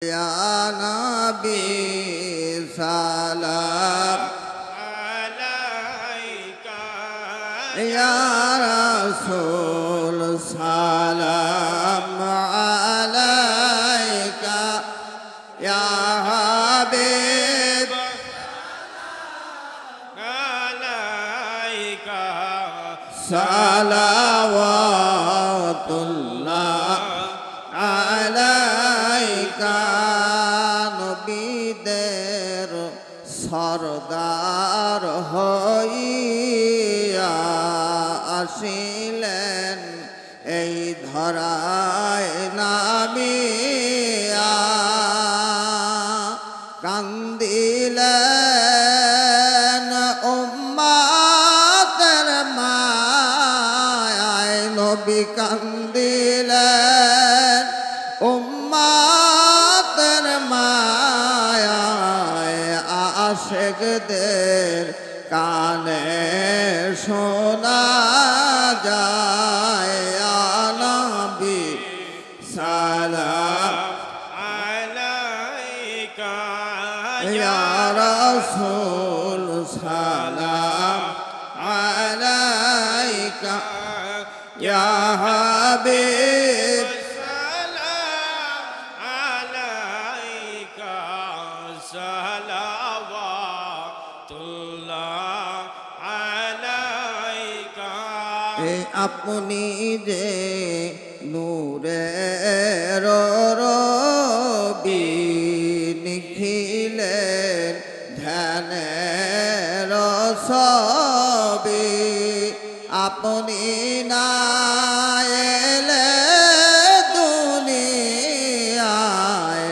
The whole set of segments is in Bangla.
Ya Nabi salam alaika Ya Rasul salam alaika Ya Habib alaika salawatullah alaika নবীদের সরদার হইয়া আসিলেন এই ধরায় নামিয়া কান্দিলেন উম্মতের মায়ায় নবী কান্দিলেন উম্মতের মায়ায় আশিকদের কানে শোনা যায় ইয়া নবী সালাম alaika ইয়া রাসূল সালাম আলাইকা ইয়া Habib salam alaika salawatullah alaika আপনি যে নূরের রবি নিখিলেন ধ্যানের সবি আপনি না এলে দুনিয়ায়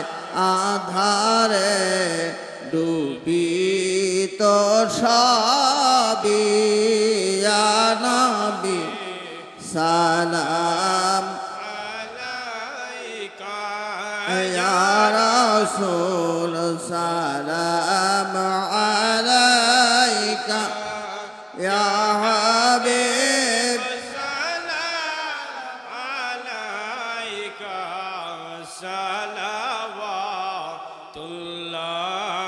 আধারে ডুবিত সবই ইয়া নবী সালাম alaika ইয়া রাসূল সালাম আলাইকা ইয়া Habib salam alaika salawatullah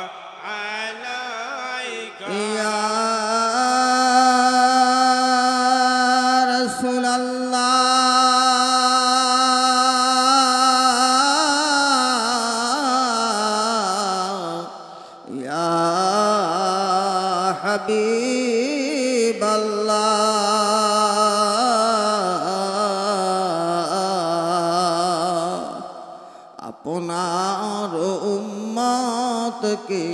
alaika ইয়া রাসূলুল্লাহ ইয়া হাবিবাল্লাহ আপনার উম্মতকে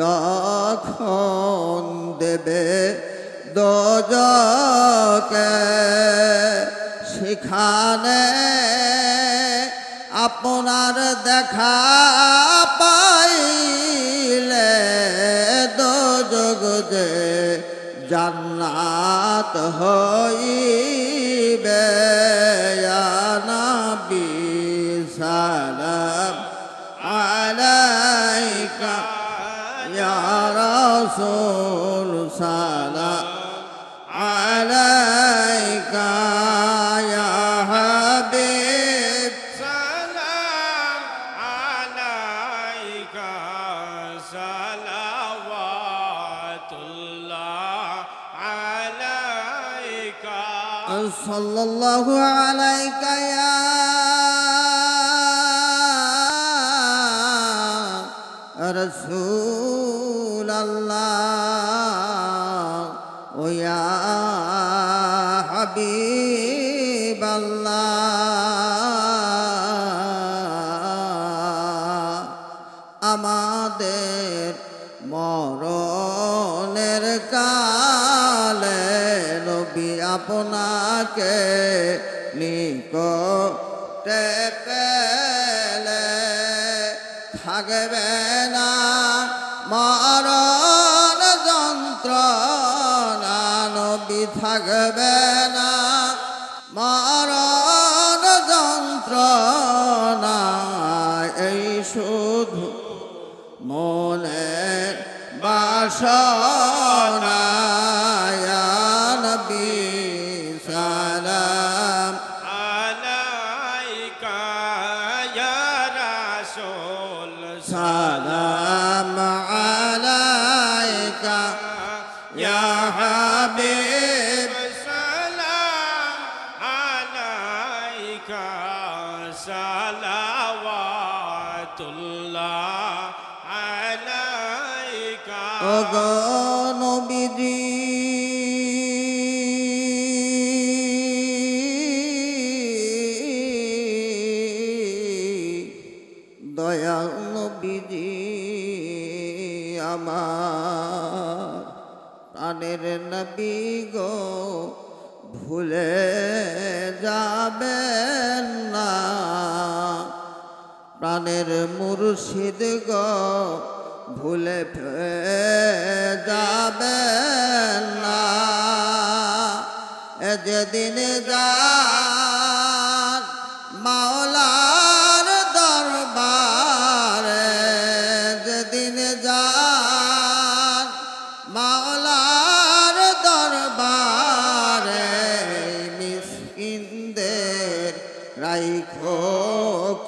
যখন দেবে দোজকে সেখানে আপনার দেখা পাইলে দোজক যে জান্নাত হইবে ইয়া নবী সালাম আলাইকা ইয়া রাসূল সালাম আলাইকা ইয়া Habib salam alaika salawatullah alaika sallallahu alayka ya Rasulallah o ya Habiballah আমাদের মরণের কালে নবী আপনাকে নিকটে পেলে থাকবে না মরণ যন্ত্রণা নবী থাকবে না মরণ যন্ত্রণা এই শুধু মনের বাসনা ইয়া নবী সালাম alaika ya سلام عليك يا حبيب سلام عليك صلوات الله عليك নবীজি দয়াল নবীজি আমার প্রাণের নবী গো ভুলে যাবেন না প্রাণের মুর্শিদ গো ভুলে যাবেন না যেদিন যান মাওলার দরবারে যেদিন যান মাওলার দরবারে মিসকিনদের রাইখো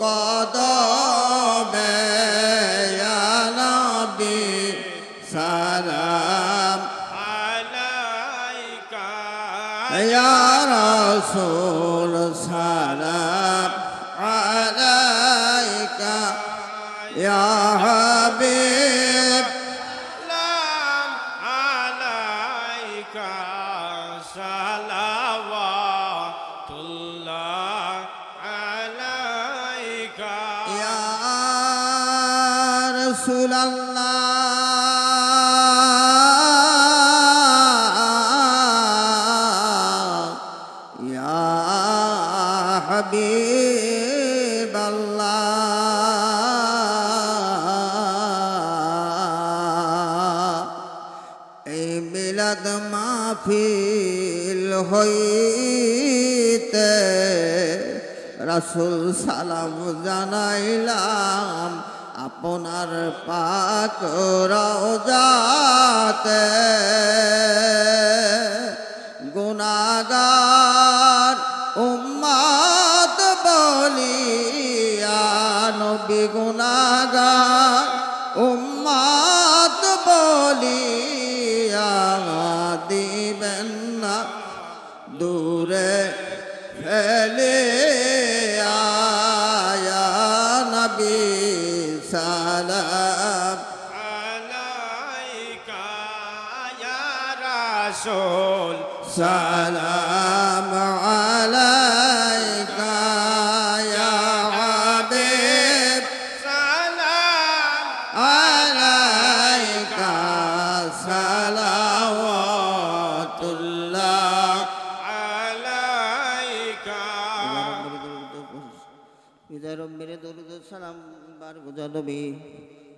কদমে ইয়া নবী সালাম عليك ইয়া রাসূল সালাম আলাইকা ইয়া হাবিব سلام عليك صلوات الله عليك ইয়া রাসূলুল্লাহ ইয়া হাবিবাল্লাহ এই মিলাদ মাহফিল হইতে রাসূল সালাম জানাইলাম আপনার পাক রওজাতে গুনাহগার উম্মত বলিয়া নবী গুনাহগার উম্মত বলিয়া দিবেন না দূরে ফেলে আয়া নবী সালাম عليك يا رسول সালাম আলাইকা ইয়া হাবিব سلام আলাইকা সালাওয়াতুল্লাহ عليك ইদার মেরে দরুদ সালাম বার গুজা নবী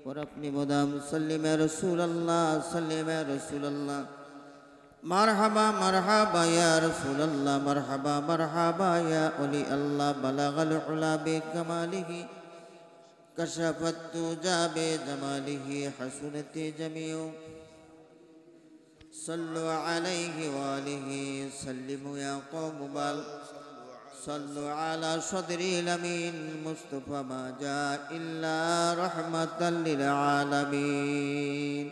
और अपनी मदाम सल्लिम रसूलल्लाह सल्लिम रसूलल्लाह मरहबा मरहबा या रसूलल्लाह मरहबा मरहबा या ओली अल्लाह बलगल उला बिकमालिही कशफत तुजा बिजमालिही हसनत जमीउ सल्लु अलैहि वालिही सल्लिमु या कौम बल صلوا على صدر الأمين مصطفى ما جاء إلا رحمة للعالمين